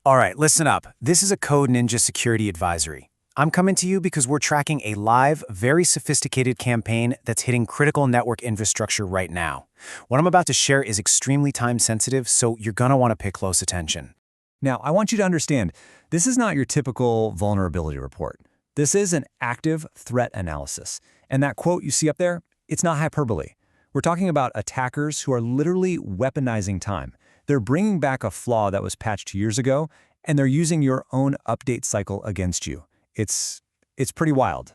All right, listen up. This is a Code Ninja security advisory. I'm coming to you because we're tracking a live, very sophisticated campaign that's hitting critical network infrastructure right now. What I'm about to share is extremely time-sensitive, so you're gonna want to pay close attention. Now, I want you to understand, this is not your typical vulnerability report. This is an active threat analysis. And that quote you see up there, it's not hyperbole. We're talking about attackers who are literally weaponizing time. They're bringing back a flaw that was patched years ago, and they're using your own update cycle against you. It's pretty wild.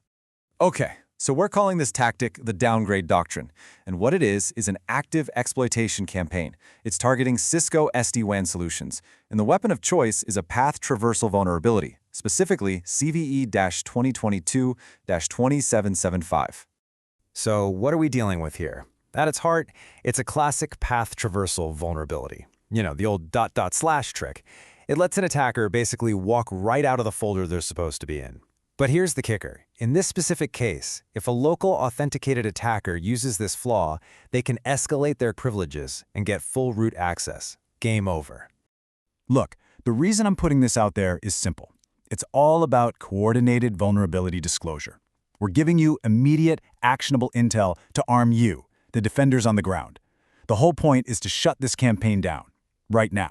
Okay, so we're calling this tactic the downgrade doctrine. And what it is an active exploitation campaign. It's targeting Cisco SD-WAN solutions. And the weapon of choice is a path traversal vulnerability, specifically CVE-2022-2775. So what are we dealing with here? At its heart, it's a classic path traversal vulnerability. You know, the old ... trick. It lets an attacker basically walk right out of the folder they're supposed to be in. But here's the kicker. In this specific case, if a local authenticated attacker uses this flaw, they can escalate their privileges and get full root access. Game over. Look, the reason I'm putting this out there is simple. It's all about coordinated vulnerability disclosure. We're giving you immediate, actionable intel to arm you, the defenders on the ground. The whole point is to shut this campaign down, right now.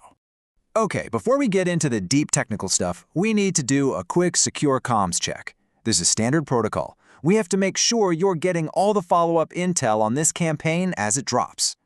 Okay, before we get into the deep technical stuff, we need to do a quick secure comms check. This is standard protocol. We have to make sure you're getting all the follow-up intel on this campaign as it drops.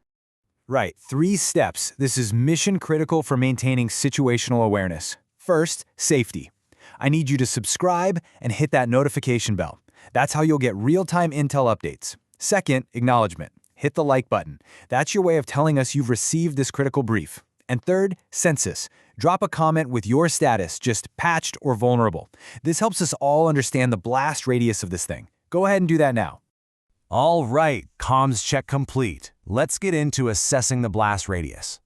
Right, 3 steps. This is mission critical for maintaining situational awareness. First, safety. I need you to subscribe and hit that notification bell. That's how you'll get real-time intel updates. Second, acknowledgement. Hit the like button. That's your way of telling us you've received this critical brief. And third, census. Drop a comment with your status, just patched or vulnerable. This helps us all understand the blast radius of this thing. Go ahead and do that now. All right, comms check complete. Let's get into assessing the blast radius.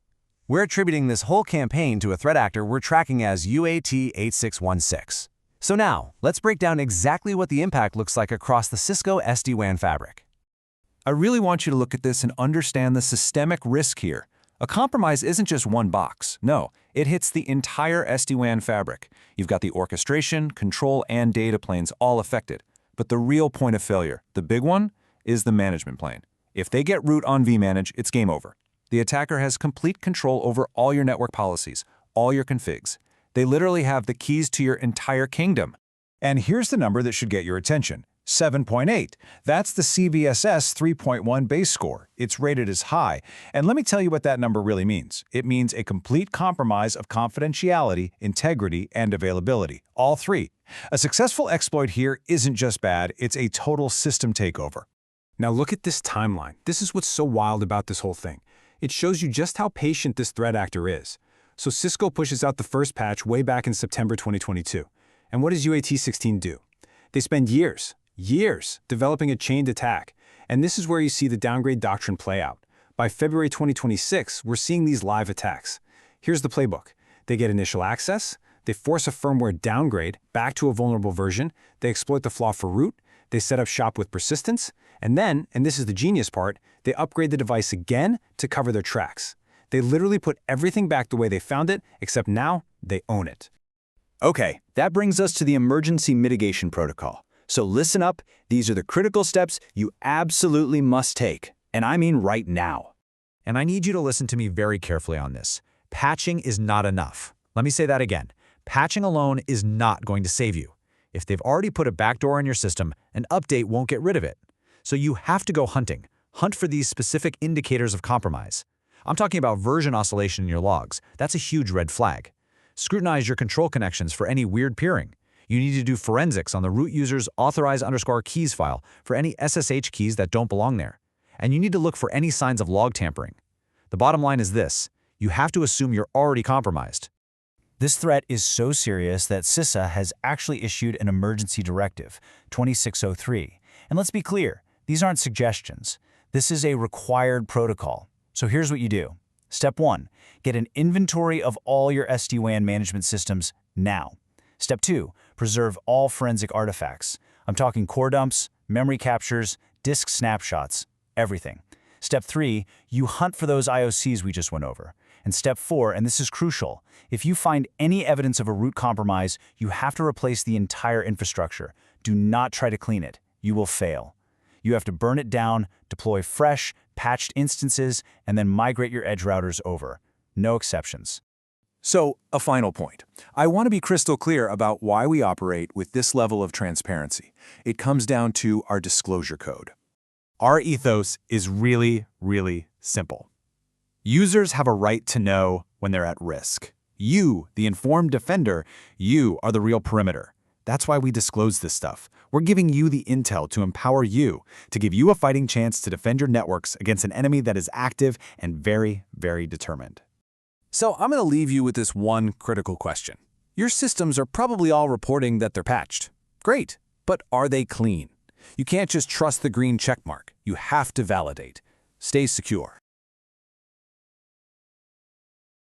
We're attributing this whole campaign to a threat actor we're tracking as UAT8616. So now, let's break down exactly what the impact looks like across the Cisco SD-WAN fabric. I really want you to look at this and understand the systemic risk here. A compromise isn't just one box. No, it hits the entire SD-WAN fabric. You've got the orchestration, control, and data planes all affected. But the real point of failure, the big one, is the management plane. If they get root on vManage, it's game over. The attacker has complete control over all your network policies, all your configs. They literally have the keys to your entire kingdom. And here's the number that should get your attention. 7.8. That's the CVSS 3.1 base score. It's rated as high. And let me tell you what that number really means. It means a complete compromise of confidentiality, integrity, and availability. All 3. A successful exploit here isn't just bad, it's a total system takeover. Now look at this timeline. This is what's so wild about this whole thing. It shows you just how patient this threat actor is. So Cisco pushes out the first patch way back in September 2022. And what does UAT16 do? They spend years developing a chained attack. And this is where you see the downgrade doctrine play out. By February 2026, we're seeing these live attacks. Here's the playbook. They get initial access, they force a firmware downgrade back to a vulnerable version, they exploit the flaw for root, they set up shop with persistence, and then, and this is the genius part, they upgrade the device again to cover their tracks. They literally put everything back the way they found it, except now they own it. Okay, that brings us to the emergency mitigation protocol. So listen up, these are the critical steps you absolutely must take. And I mean right now. And I need you to listen to me very carefully on this. Patching is not enough. Let me say that again. Patching alone is not going to save you. If they've already put a backdoor in your system, an update won't get rid of it. So you have to go hunting. Hunt for these specific indicators of compromise. I'm talking about version oscillation in your logs. That's a huge red flag. Scrutinize your control connections for any weird peering. You need to do forensics on the root user's authorized_keys file for any SSH keys that don't belong there. And you need to look for any signs of log tampering. The bottom line is this: you have to assume you're already compromised. This threat is so serious that CISA has actually issued an emergency directive, 2603. And let's be clear, these aren't suggestions. This is a required protocol. So here's what you do. Step 1, get an inventory of all your SD-WAN management systems now. Step 2, preserve all forensic artifacts. I'm talking core dumps, memory captures, disk snapshots, everything. Step 3, you hunt for those IOCs we just went over. And step 4, and this is crucial, if you find any evidence of a root compromise, you have to replace the entire infrastructure. Do not try to clean it. You will fail. You have to burn it down, deploy fresh, patched instances, and then migrate your edge routers over. No exceptions. So, a final point. I want to be crystal clear about why we operate with this level of transparency. It comes down to our disclosure code. Our ethos is really, really simple. Users have a right to know when they're at risk. You, the informed defender, you are the real perimeter. That's why we disclose this stuff. We're giving you the intel to empower you, to give you a fighting chance to defend your networks against an enemy that is active and very, very determined. So I'm going to leave you with this one critical question. Your systems are probably all reporting that they're patched. Great, but are they clean? You can't just trust the green checkmark. You have to validate. Stay secure.